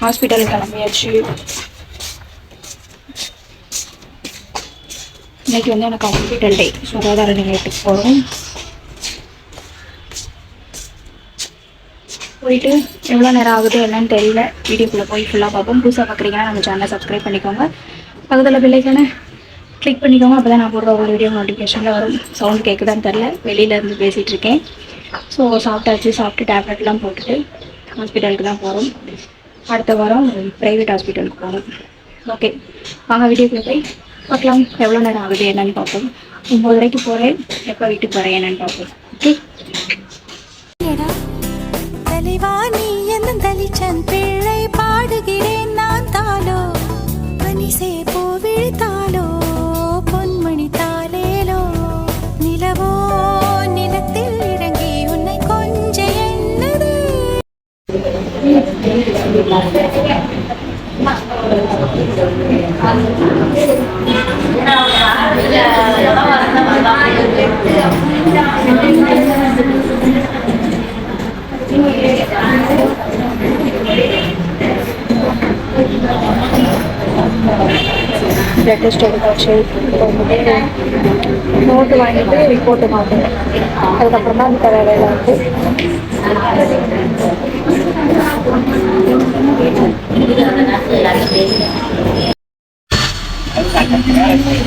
Hospital கிளம்பியாச்சு. இன்னைக்கு வந்து எனக்கு ஹாஸ்பிட்டல் டே. சுகாதார நிலையத்துக்கு போகிறோம். போயிட்டு எவ்வளோ நேரம் ஆகுது என்னன்னு தெரியல. வீடியோக்குள்ளே போய் ஃபுல்லாக பார்ப்போம். புதுசாக பார்க்குறீங்கன்னா நம்ம சேனலை சப்ஸ்கிரைப் பண்ணிக்கோங்க. பக்கத்தில் பெல்லைக்கான கிளிக் பண்ணிக்கோங்க. அப்போ தான் நான் போடுற ஒரு வீடியோ நோட்டிஃபிகேஷனில் வரும். சவுண்ட் கேட்குதான்னு தெரில, வெளியில் இருந்து பேசிகிட்டு இருக்கேன். ஸோ சாப்பிட்டு டேப்லெட்லாம் போட்டுட்டு ஹாஸ்பிட்டலுக்கு தான் போகிறோம். அடுத்த வாரம் ப்ரைவேட் ஹாஸ்பிட்டலுக்கு போகிறோம். ஓகே, வாங்க வீடியோக்குள்ளே போய் பார்க்கலாம். எவ்வளோ நேரம் ஆகுது என்னன்னு பார்ப்போம். 9:30 போகிறேன். எப்போ வீட்டுக்கு வரேன் என்னன்னு பார்ப்போம். ஓகே, தலைவாணி என்னும் தலிச்சன் பிள்ளை பாடுகிறேன் நான் தாளோ மனிசே போவிழ்த்தாளோ பொன்மணி தாளேலோ நிலவோ நிலத்தில் இறங்கி உன்னை கொஞ்ச எண்ணது. பிளட் டெஸ்ட் எடுத்தாச்சு. இப்போ வந்துட்டு நோட்டு வாங்கிட்டு ரிப்போர்ட்டு மாட்டேன். அதுக்கப்புறம் தான் அந்த வேலையில் வந்து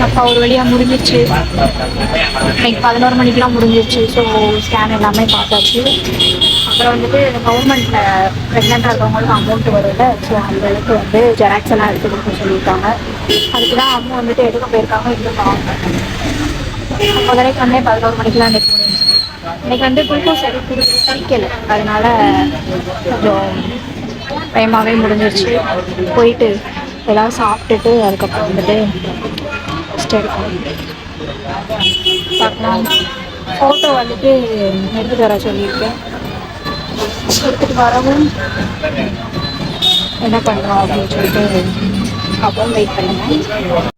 அப்போ ஒரு வழியாக முடிஞ்சிச்சு. இன்னைக்கு 11 மணிக்கெலாம் முடிஞ்சிச்சு. ஸோ ஸ்கேன் எல்லாமே பார்த்தாச்சு. அப்புறம் வந்துட்டு கவர்மெண்ட்டில் ப்ரெக்னெண்ட்டாக இருக்கவங்களுக்கு அமௌண்ட் வரும்ல. ஸோ அந்த அளவுக்கு வந்து ஜெராக்ஸ் எல்லாம் எடுத்து கொடுக்க சொல்லியிருக்காங்க. அதுக்கு தான் அம்மா வந்துட்டு எடுக்க போயிருக்காங்க. இருந்துருக்காங்க. அப்போ வரைக்கும் வந்து 11 மணிக்கெலாம் இன்னைக்கு முடிஞ்சிச்சு. இன்னைக்கு வந்து குளுக்கோஸ் எடுத்து குடிக்கலை. அதனால கொஞ்சம் பயமாகவே முடிஞ்சிருச்சு. போயிட்டு எல்லாம் சாப்பிட்டுட்டு அதுக்கப்புறம் வந்துட்டு ரெஸ்ட் எடுக்கணும். பார்க்கலாம். ஃபோட்டோ வந்துட்டு எடுத்துகிட்டு வர சொல்லியிருக்கேன். எடுத்துகிட்டு வரவும் என்ன பண்ணுறோம் அப்படின்னு சொல்லிட்டு அப்புறம் வெயிட் பண்ணுங்கள்.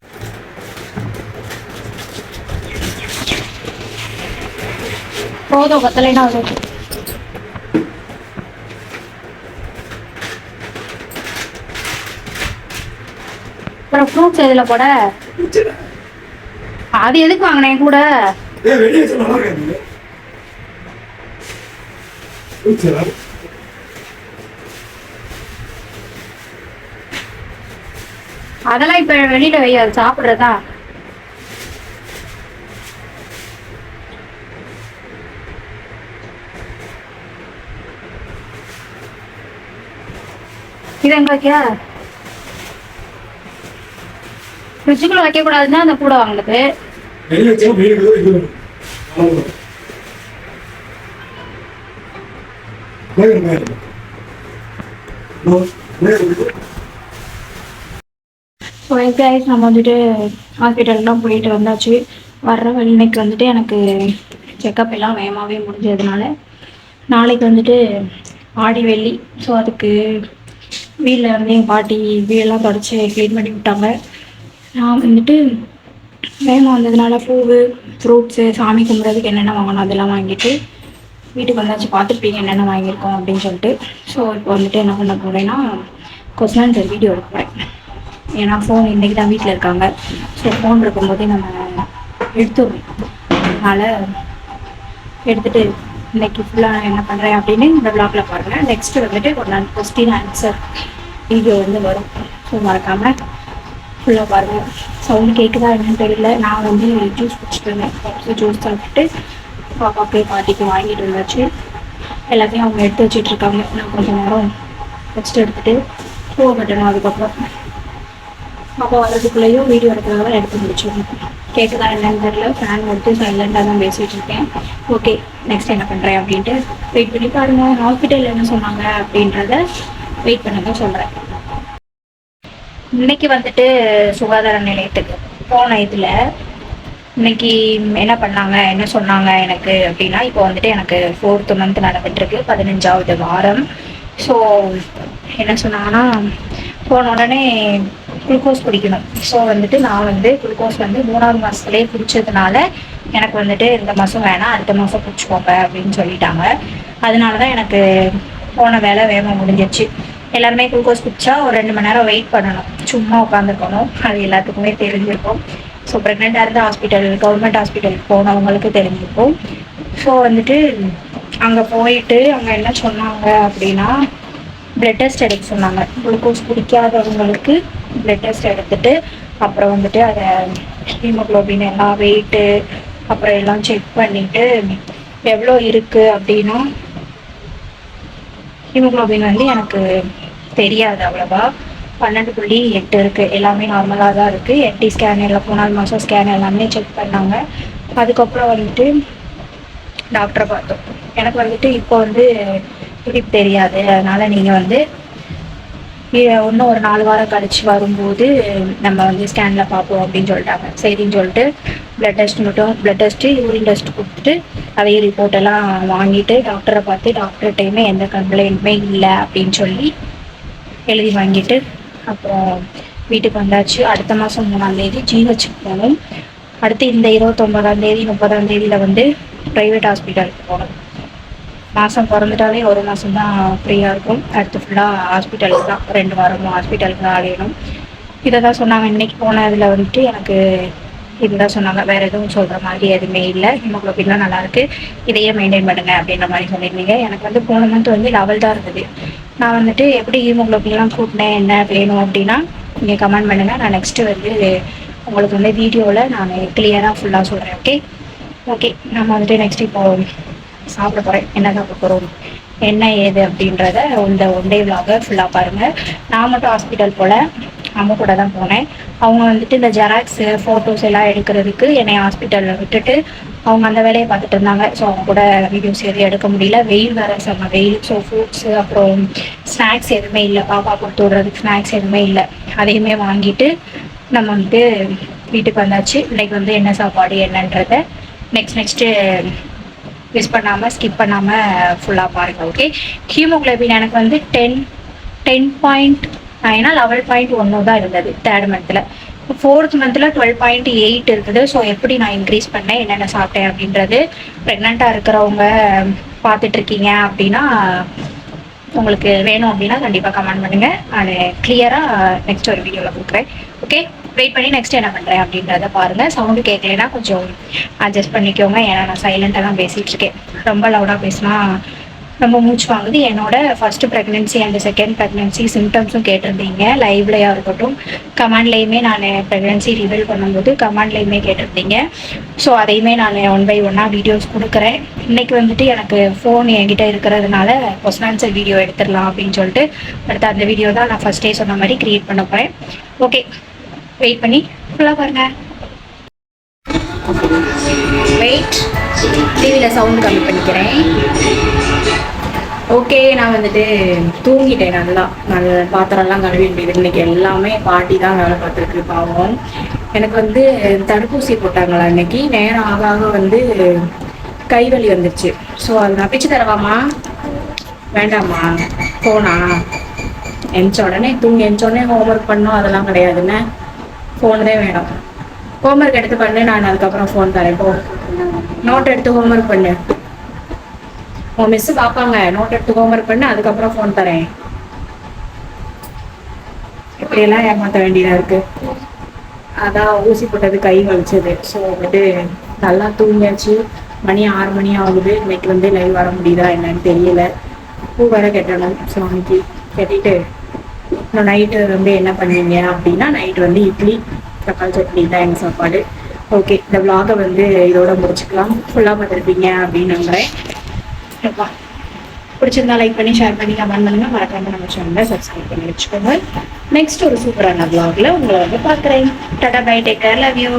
போதும், பத்தலைன்னா அது அப்புறம் ஃப்ரூட்ஸ் எதில் போட அது எதுக்கு வாங்கினேன் கூட அதெல்லாம் இப்ப வெளியில வை, அது சாப்பிடுறதா. இது எங்க வைக்க ஃப்ரிட்ஜுக்குள்ள வைக்க கூடாதுன்னா அந்த கூட வாங்கினது. நம்ம வந்துட்டு ஹாஸ்பிட்டல்லாம் போயிட்டு வந்தாச்சு. வர்ற வழி இன்னைக்கு வந்துட்டு எனக்கு செக்கப் எல்லாம் வேகமாகவே முடிஞ்சதுனால நாளைக்கு வந்துட்டு ஆடி வெள்ளி. ஸோ அதுக்கு வீட்டில் வந்து எங்கள் பாட்டி வீடெல்லாம் தொடச்சி க்ளீன் பண்ணி விட்டாங்க. நான் வந்துட்டு வேகமாக வந்ததுனால பூவு ஃப்ரூட்ஸு சாமி கும்பிட்றதுக்கு என்னென்ன வாங்கணும் அதெல்லாம் வாங்கிட்டு வீட்டுக்கு வந்தாச்சு. பார்த்துருப்பீங்க என்னென்ன வாங்கியிருக்கோம் அப்படின்னு சொல்லிட்டு. ஸோ இப்போ வந்துட்டு என்ன பண்ண போகிறேன்னா கொஸ்டின் ஆன்சர் வீடியோ எடுக்கிறேன். ஏன்னா ஃபோன் இன்றைக்கி தான் வீட்டில் இருக்காங்க. ஸோ ஃபோன் இருக்கும்போதே நம்ம எடுத்துடுறோம். அதனால் எடுத்துகிட்டு இன்றைக்கி ஃபுல்லாக என்ன பண்ணுறேன் அப்படின்னு இந்த வ்ளாகில் பாருங்கள். நெக்ஸ்ட்டு வந்துட்டு ஒரு நாள் கொஸ்டின் ஆன்சர் வீடியோ வந்து வரும். ஸோ மறக்காமல் ஃபுல்லாக பாருங்கள். சவுண்டு கேட்குதா என்னன்னு தெரியல. நான் வந்து ஜூஸ் குடிச்சிட்டு இருந்தேன். ஜூஸ் சாப்பிட்டுட்டு பாப்பாக்கு பாட்டிக்கு வாங்கிட்டு இருந்தாச்சு. எல்லாத்தையும் அவங்க எடுத்து வச்சுட்டு இருக்காங்க. நான் கொஞ்சம் நேரம் ரெஸ்ட் எடுத்துகிட்டு பூவை கட்டணும். அதுக்கப்புறம் பாப்பா வர்றதுக்குள்ளேயும் வீடியோ எடுக்கிறதால எடுத்து முடிச்சிடணும். கேட்குதா என்னன்னு தெரியல. ஃபேன் எடுத்து சைலண்டாக தான் பேசிகிட்டு இருக்கேன். ஓகே, நெக்ஸ்ட் என்ன பண்ணுறேன் அப்படின்ட்டு வெயிட் பண்ணி பாருங்கள். ஹாஸ்பிட்டலில் என்ன சொன்னாங்க அப்படின்றத வெயிட் பண்ண தான் சொல்கிறேன். இன்னைக்கு வந்துட்டு சுகாதார நிலையத்துக்கு போன இதில் இன்னைக்கு என்ன பண்ணாங்க என்ன சொன்னாங்க எனக்கு அப்படின்னா, இப்போ வந்துட்டு எனக்கு 4th மந்த் நடந்துட்டுருக்கு, 15வது வாரம். ஸோ என்ன சொன்னாங்கன்னா, போன உடனே குளுக்கோஸ் குடிக்கணும். ஸோ வந்துட்டு நான் வந்து குளுக்கோஸ் வந்து 3ஆவது மாதத்துலேயே குடித்ததுனால எனக்கு வந்துட்டு இந்த மாதம் வேணாம், அடுத்த மாதம் குடிச்சுக்கோங்க அப்படின்னு சொல்லிட்டாங்க. அதனால தான் எனக்கு போன வேலை வேகமாக முடிஞ்சிச்சு. எல்லாருமே குளுக்கோஸ் குடிச்சா ஒரு 2 மணி நேரம் வெயிட் பண்ணணும், சும்மா உட்காந்துருக்கணும். அது எல்லாத்துக்குமே தெரிஞ்சிருக்கும். ஸோ ப்ரெக்னெண்ட்டாக இருந்து கவர்மெண்ட் ஹாஸ்பிட்டலுக்கு போனவங்களுக்கு தெரிஞ்சிருக்கும். ஸோ வந்துட்டு அங்கே போயிட்டு அங்கே என்ன சொன்னாங்க அப்படின்னா, பிளட் டெஸ்ட் எடுக்க சொன்னாங்க. குளுக்கோஸ் குடிக்காதவங்களுக்கு பிளட் டெஸ்ட் எடுத்துட்டு அப்புறம் வந்துட்டு அதை ஹீமோக்ளோபின் எல்லாம் வெயிட்டு அப்புறம் எல்லாம் செக் பண்ணிட்டு எவ்வளோ இருக்குது அப்படின்னா, ஹீமோக்ளோபின் வந்து எனக்கு தெரியாது அவ்வளோவா, 12.8 இருக்குது. எல்லாமே நார்மலாக தான் இருக்குது. என்டி ஸ்கேன் எல்லாம் 4 மாதம் ஸ்கேன் எல்லாமே செக் பண்ணாங்க. அதுக்கப்புறம் வந்துட்டு டாக்டரை பார்த்தோம். எனக்கு வந்துட்டு இப்போ வந்து துடிப்பு தெரியாது, அதனால் நீங்கள் வந்து இன்னும் ஒரு 4 வாரம் கழிச்சு வரும்போது நம்ம வந்து ஸ்கேனில் பார்ப்போம் அப்படின்னு சொல்லிட்டாங்க. சரின்னு சொல்லிட்டு பிளட் டெஸ்ட்டு யூரின் டெஸ்ட் கொடுத்துட்டு அதே ரிப்போர்ட் எல்லாம் வாங்கிட்டு டாக்டரை பார்த்து டாக்டர்கிட்டையுமே எந்த கம்ப்ளைண்ட்டுமே இல்லை அப்படின்னு சொல்லி எழுதி வாங்கிட்டு அப்புறம் வீட்டுக்கு வந்தாச்சு. அடுத்த மாதம் 3ஆம் தேதி ஜிஹெச்சுக்கு போகணும். அடுத்து இந்த 29ஆம் தேதி 30ஆம் தேதியில் வந்து ப்ரைவேட் ஹாஸ்பிட்டலுக்கு போகணும். மாதம் பிறந்துட்டாலே ஒரு மாதம் தான் ஃப்ரீயாக இருக்கும். அடுத்து ஃபுல்லாக ஹாஸ்பிட்டலுக்கு தான், 2 வாரமும் ஹாஸ்பிட்டலுக்கு தான் அலையணும். இதை தான் சொன்னாங்க. இன்றைக்கி போனதில் வந்துட்டு எனக்கு இதுதான் சொன்னாங்க, வேறு எதுவும் சொல்கிற மாதிரி எதுவுமே இல்லை. ஹீமோக்ளோபின்லாம் நல்லாயிருக்கு, இதையே மெயின்டைன் பண்ணுங்க அப்படின்ற மாதிரி சொல்லியிருந்தீங்க. எனக்கு வந்து போன மந்த் வந்து லெவல் தான் இருந்தது. நான் வந்துட்டு எப்படி ஹீமோக்ளோபின்லாம் கூட்டினேன் என்ன வேணும் அப்படின்னா நீங்கள் கமெண்ட் பண்ணுங்கள். நான் நெக்ஸ்ட்டு வந்து உங்களுக்கு வந்து வீடியோவில் நான் கிளியராக ஃபுல்லாக சொல்கிறேன். ஓகே நம்ம வந்துட்டு நெக்ஸ்ட் இப்போ சாப்பிட போகிறேன். என்ன சாப்பிட போகிறோம் என்ன ஏது அப்படின்றத இந்த ஒன் டே விலாக ஃபுல்லாக பாருங்கள். நான் மட்டும் ஹாஸ்பிட்டல் போல் அம்மா கூட தான் போனேன். அவங்க வந்துட்டு இந்த ஜெராக்ஸு ஃபோட்டோஸ் எல்லாம் எடுக்கிறதுக்கு என்னை ஹாஸ்பிட்டலில் விட்டுட்டு அவங்க அந்த வேலையை பார்த்துட்டு இருந்தாங்க. ஸோ அவங்க கூட வீடியோஸ் எதுவும் எடுக்க முடியல, வெயில் வேறு செம்ம வெயில். ஸோ ஃப்ரூட்ஸு அப்புறம் ஸ்நாக்ஸ் எதுவுமே இல்லை, பாப்பா கொடுத்து விட்றதுக்கு ஸ்நாக்ஸ் எதுவுமே இல்லை. அதையுமே வாங்கிட்டு நம்ம வந்துட்டு வீட்டுக்கு வந்தாச்சு. இன்றைக்கி வந்து என்ன சாப்பாடு என்னன்றதை நெக்ஸ்ட்டு மிஸ் பண்ணாமல் ஸ்கிப் பண்ணாமல் ஃபுல்லாக பாருங்கள். ஓகே, ஹீமோக்ளோபின் எனக்கு வந்து 10.9 11.1 தான் இருந்தது 3rd மந்தில். 4th மந்தில் 12.8 இருக்குது. ஸோ எப்படி நான் இன்க்ரீஸ் பண்ணேன் என்னென்ன சாப்பிட்டேன் அப்படின்றது ப்ரெக்னெண்ட்டாக இருக்கிறவங்க பார்த்துட்ருக்கீங்க அப்படின்னா உங்களுக்கு வேணும் அப்படின்னா கண்டிப்பாக கமெண்ட் பண்ணுங்கள். நான் கிளியராக நெக்ஸ்ட் ஒரு வீடியோவில் கொடுக்குறேன். ஓகே, வெயிட் பண்ணி நெக்ஸ்ட் என்ன பண்ணுறேன் அப்படின்றத பாருங்கள். சவுண்டு கேட்கலைன்னா கொஞ்சம் அட்ஜஸ்ட் பண்ணிக்கோங்க, ஏன்னா நான் சைலண்ட்டாக தான் பேசிகிட்டு இருக்கேன். ரொம்ப லவுடாக பேசினா ரொம்ப மூச்சு வாங்குது. என்னோட first pregnancy and second pregnancy சிம்டம்ஸும் கேட்டிருந்தீங்க, லைவ்லையாக இருக்கட்டும் கமெண்ட்லேயுமே. நான் ப்ரெக்னென்சி ரிவீல் பண்ணும்போது கமெண்ட்லேயுமே கேட்டிருந்தீங்க. ஸோ அதையுமே நான் 1 by 1 வீடியோஸ் கொடுக்குறேன். இன்றைக்கி வந்துட்டு எனக்கு ஃபோன் என்கிட்ட இருக்கிறதுனால கொஸ்டின் ஆன்சர் வீடியோ எடுத்துடலாம் அப்படின்னு சொல்லிட்டு அடுத்த அந்த வீடியோ தான் நான் ஃபஸ்ட்டே சொன்ன மாதிரி க்ரியேட் பண்ண போகிறேன். ஓகே, வெயிட் பண்ணி ஃபுல்லாக பாருங்கள். வெயிட், டிவியில் சவுண்டு கம்மி பண்ணிக்கிறேன். ஓகே, நான் வந்துட்டு தூங்கிட்டேன். நல்லா பாத்திரம்லாம் கழுவி முடியுது. இன்றைக்கி எல்லாமே பாட்டி தான் வேலை பார்த்துருக்கு பாவம். எனக்கு வந்து தடுப்பூசி போட்டாங்களா இன்றைக்கி. நேரம் ஆக ஆக வந்து கைவலி வந்துடுச்சு. ஸோ அது நான் பிச்சு தரவாமா வேண்டாமா? ஃபோனா எந்த உடனே எந்த ஹோம்ஒர்க் பண்ணோம் அதெல்லாம் கிடையாதுன்னு, ஃபோன் தான் வேணும். ஹோம்ஒர்க் எடுத்து பண்ணு, நான் அதுக்கப்புறம் ஃபோன் தரேன். போ, நோட் எடுத்து ஹோம்ஒர்க் பண்ணு. உன் மிஸ்ஸு பார்ப்பாங்க, நோட் எடுத்து ஹோம்ஒர்க் பண்ணு, அதுக்கப்புறம் ஃபோன் தரேன். இப்படியெல்லாம் ஏமாற்ற வேண்டியதாக இருக்குது. அதான் ஊசி போட்டது கை வலிச்சது. ஸோ வந்துட்டு நல்லா தூங்கியாச்சு. மணி 6 மணி ஆகுது. இன்னைக்கு வந்து லைவ் வர முடியுதா என்னன்னு தெரியல. பூ வேற கட்டணும் சாமிக்கு. கட்டிட்டு இன்னும் நைட்டு வந்து என்ன பண்ணுவீங்க அப்படின்னா, நைட்டு வந்து இட்லி தக்காளி சட்னி தான் எங்கள் சாப்பாடு. ஓகே, இந்த விலாகை வந்து இதோட முடிச்சுக்கலாம். ஃபுல்லாக பார்த்துருப்பீங்க அப்படின்னு நம்புகிறேன். பிடிச்சிருந்தா லைக் பண்ணி ஷேர் பண்ணி கமெண்ட் பண்ணுங்க. மறக்காம நம்ம சேனலை சப்ஸ்கிரைப் பண்ணி வச்சுக்கோங்க. நெக்ஸ்ட் ஒரு சூப்பரான விலாகில் உங்களை வந்து பார்க்குறேன். Tata bye, take care, love you.